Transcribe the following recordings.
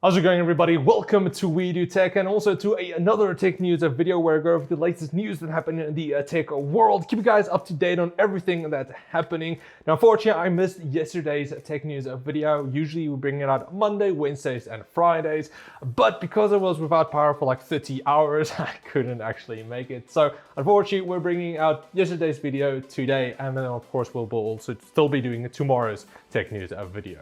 How's it going, everybody? Welcome to We Do Tech and also to another tech news video where I go over the latest news that happened in the tech world. Keep you guys up to date on everything that's happening. Now, unfortunately, I missed yesterday's tech news video. Usually we bring it out Monday, Wednesdays, and Fridays. But because I was without power for like 30 hours, I couldn't actually make it. So unfortunately, we're bringing out yesterday's video today. And then of course, we'll also still be doing tomorrow's tech news video.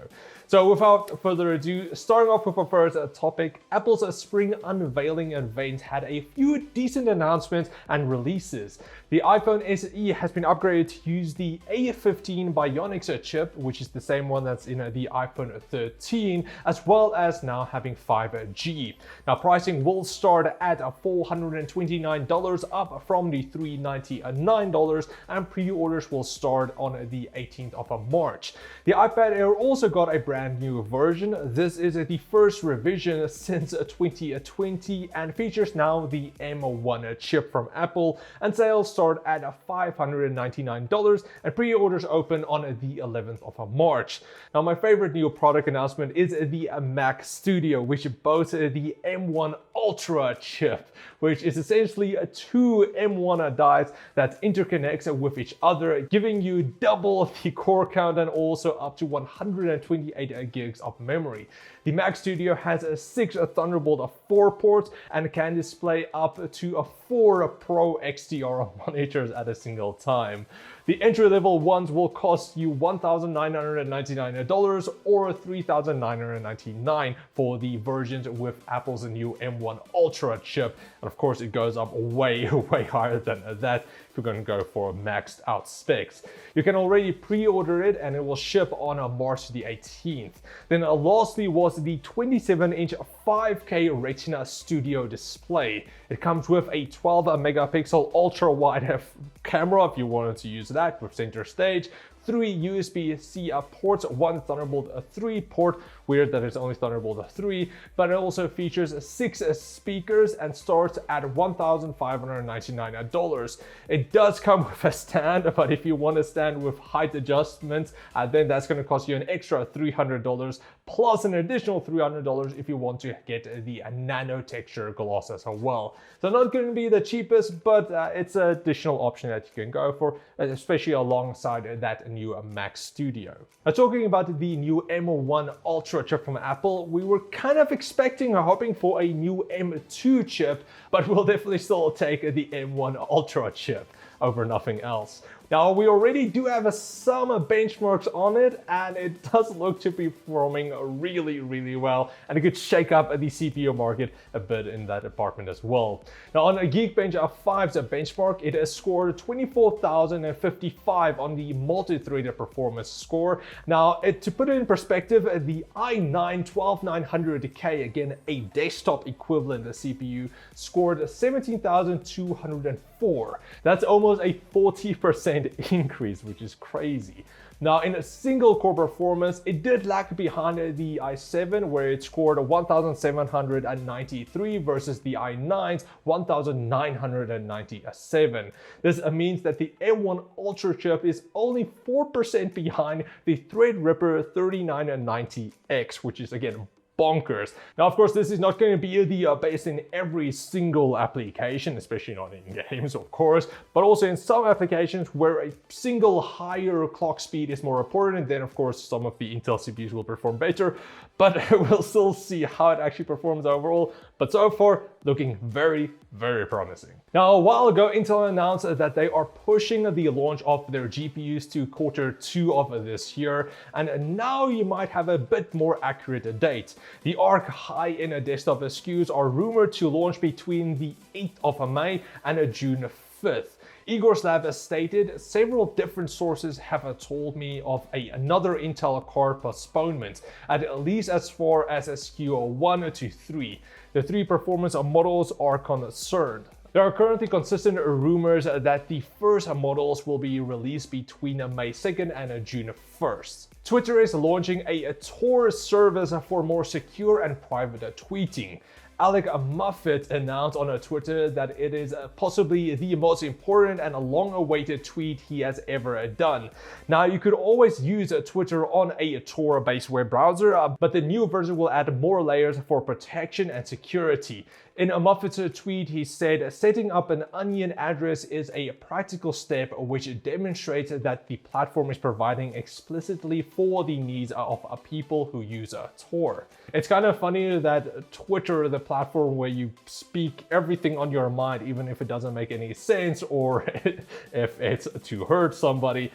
So without further ado, starting off with our first topic, Apple's spring unveiling event had a few decent announcements and releases. The iPhone SE has been upgraded to use the A15 Bionics chip, which is the same one that's in the iPhone 13, as well as now having 5G. Now pricing will start at $429, up from the $399, and pre-orders will start on the 18th of March. The iPad Air also got a brand new version. This is the first revision since 2020 and features now the M1 chip from Apple, and sales start at $599 and pre-orders open on the 11th of March. Now my favorite new product announcement is the Mac Studio, which boasts the M1 Ultra chip, which is essentially two M1 dies that interconnects with each other, giving you double the core count and also up to 128 gigs of memory. The Mac Studio has 6 Thunderbolt 4 ports and can display up to 4 Pro XDR monitors at a single time. The entry-level ones will cost you $1,999 or $3,999 for the versions with Apple's new M1 Ultra chip. And of course, it goes up way higher than that if you're going to go for maxed out specs. You can already pre-order it and it will ship on March the 18th. Then lastly was the 27-inch 5K Retina Studio display. It comes with a 12 megapixel ultra wide camera if you wanted to use that with center stage, 3 USB-C ports, 1 Thunderbolt 3 port. Weird that it's only Thunderbolt 3, but it also features 6 speakers and starts at $1,599. It does come with a stand, but if you want a stand with height adjustments, then that's going to cost you an extra $300 plus an additional $300 if you want to get the nano texture glass as well. So not going to be the cheapest, but it's an additional option that you can go for, especially alongside that new Mac Studio. Now talking about the new M1 Ultra chip from Apple, we were kind of expecting or hoping for a new M2 chip, but we'll definitely still take the M1 Ultra chip over nothing else. Now we already do have some benchmarks on it and it does look to be performing really well, and it could shake up the CPU market a bit in that department as well. Now on a Geekbench 5's benchmark, it has scored 24,055 on the multi-threaded performance score. Now to put it in perspective, the i9-12900K, again a desktop equivalent CPU, scored 17,204. That's almost a 40% increase, which is crazy. Now in a single core performance, it did lag behind the i7 where it scored 1,793 versus the i9's 1,997. This means that the M1 Ultra chip is only 4% behind the Threadripper 3990X, which is again bonkers. Now, of course, this is not going to be the base in every single application, especially not in games, of course, but also in some applications where a single higher clock speed is more important. Then, of course, some of the Intel CPUs will perform better, but we'll still see how it actually performs overall. But so far, looking very promising. Now, a while ago, Intel announced that they are pushing the launch of their GPUs to Q2 of this year, and now you might have a bit more accurate date. The Arc high-end desktop SKUs are rumored to launch between the 8th of May and June 5th. Igor's Lab has stated several different sources have told me of another Intel card postponement, at least as far as SKU 1 to 3. The 3 performance models are concerned. There are currently consistent rumors that the first models will be released between May 2nd and June First, Twitter is launching a Tor service for more secure and private tweeting. Alec Muffet announced on Twitter that it is possibly the most important and long-awaited tweet he has ever done. Now, you could always use Twitter on a Tor-based web browser, but the new version will add more layers for protection and security. In a Muffet's tweet, he said, "Setting up an onion address is a practical step which demonstrates that the platform is providing explicitly for the needs of people who use Tor." It's kind of funny that Twitter, the platform where you speak everything on your mind, even if it doesn't make any sense or if it's to hurt somebody,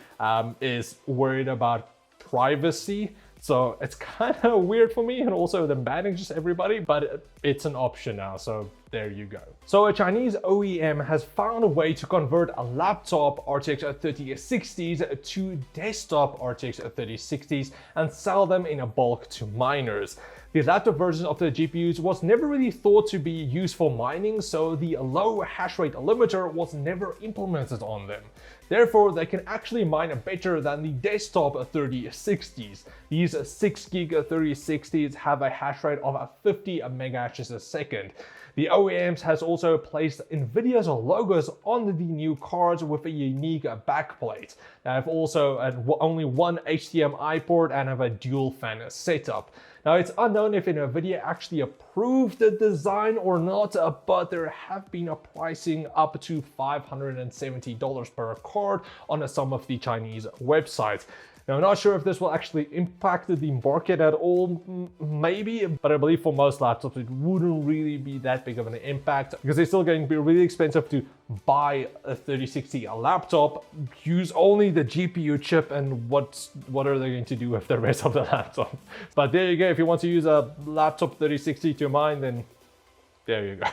is worried about privacy. So it's kind of weird for me, and also them banning just everybody, but it's an option now, so there you go. So a Chinese OEM has found a way to convert a laptop RTX 3060s to desktop RTX 3060s and sell them in a bulk to miners. The laptop version of the GPUs was never really thought to be used for mining, so the low hash rate limiter was never implemented on them. Therefore, they can actually mine better than the desktop 3060s. These 6GB 3060s have a hash rate of 50 megahashes a second. The OEMs has also placed Nvidia's logos on the new cards with a unique backplate. They have also only one HDMI port and have a dual fan setup. Now, it's unknown if Nvidia actually approved the design or not, but there have been a pricing up to $570 per card on some of the Chinese websites. Now, I'm not sure if this will actually impact the market at all, maybe, but I believe for most laptops it wouldn't really be that big of an impact because it's still going to be really expensive to buy a 3060 laptop, use only the GPU chip, and what are they going to do with the rest of the laptop? But there you go, if you want to use a laptop 3060 to mine, then there you go.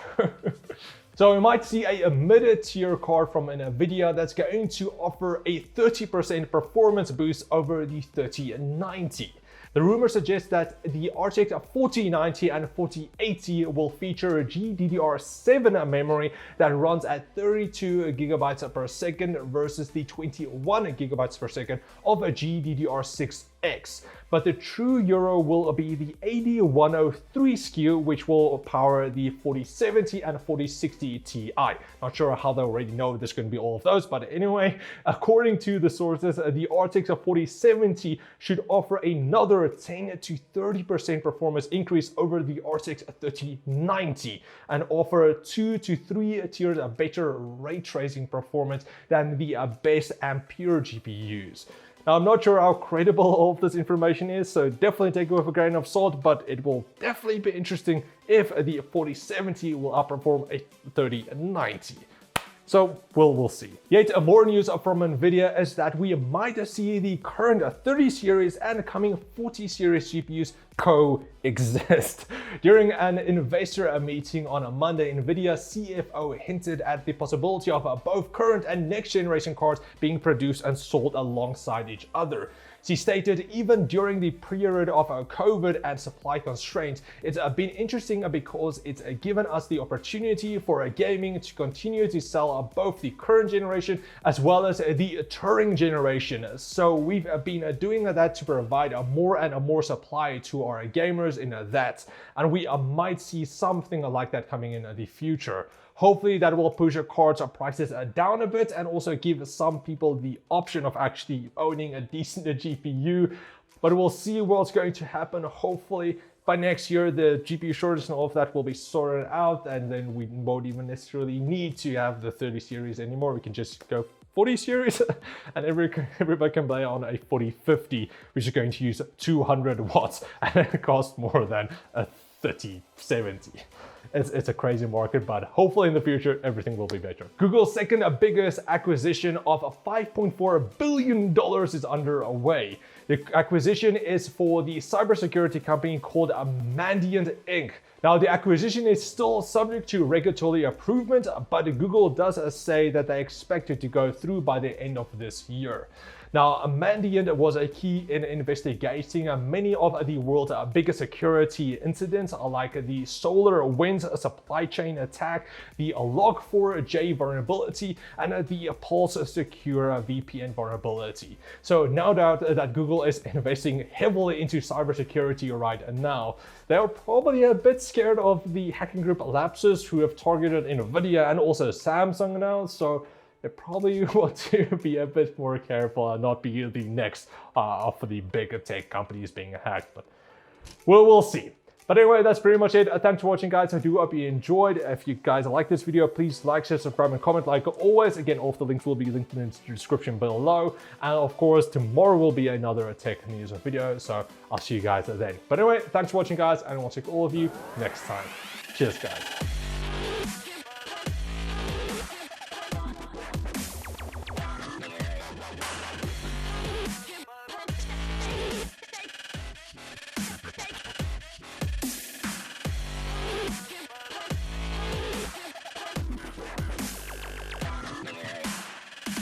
So we might see a mid-tier card from Nvidia that's going to offer a 30% performance boost over the 3090. The rumor suggests that the RTX 4090 and 4080 will feature a GDDR7 memory that runs at 32 gigabytes per second versus the 21 gigabytes per second of a GDDR6X. But the true Euro will be the 8103 SKU, which will power the 4070 and 4060 Ti. Not sure how they already know there's going to be all of those, but anyway, according to the sources, the RTX 4070 should offer another 10 to 30% performance increase over the RTX 3090 and offer 2 to 3 tiers of better ray tracing performance than the best Ampere GPUs. Now, I'm not sure how credible all of this information is, so definitely take it with a grain of salt, but it will definitely be interesting if the 4070 will outperform a 3090. So we'll see. Yet more news from Nvidia is that we might see the current 30 series and coming 40 series GPUs coexist. During an investor meeting on a Monday, Nvidia CFO hinted at the possibility of both current and next generation cards being produced and sold alongside each other. She stated, even during the period of COVID and supply constraints, it's been interesting because it's given us the opportunity for gaming to continue to sell both the current generation as well as the Turing generation. So we've been doing that to provide more and more supply to our gamers in that. And we might see something like that coming in the future. Hopefully that will push cards prices down a bit and also give some people the option of actually owning a decent GPU. But we'll see what's going to happen. Hopefully by next year, the GPU shortage and all of that will be sorted out, and then we won't even necessarily need to have the 30 series anymore. We can just go 40 series and everybody can play on a 4050, which is going to use 200 watts and it costs more than a 3070. It's a crazy market, but hopefully in the future, everything will be better. Google's second biggest acquisition of $5.4 billion is underway. The acquisition is for the cybersecurity company called Mandiant Inc. Now, the acquisition is still subject to regulatory approval, but Google does say that they expect it to go through by the end of this year. Now, Mandiant was a key in investigating many of the world's biggest security incidents, like the SolarWinds supply chain attack, the Log4j vulnerability, and the Pulse Secure VPN vulnerability. So no doubt that Google is investing heavily into cybersecurity right now. They're probably a bit scared of the hacking group Lapsus, who have targeted Nvidia and also Samsung now, so they probably want to be a bit more careful and not be the next of the big tech companies being hacked, but we'll see. But anyway, that's pretty much it. Thanks for watching, guys. I do hope you enjoyed. If you guys like this video, please like, share, subscribe, and comment like always. Again, all of the links will be linked in the description below. And of course, tomorrow will be another tech news video, so I'll see you guys then. But anyway, thanks for watching, guys, and I'll see all of you next time. Cheers, guys.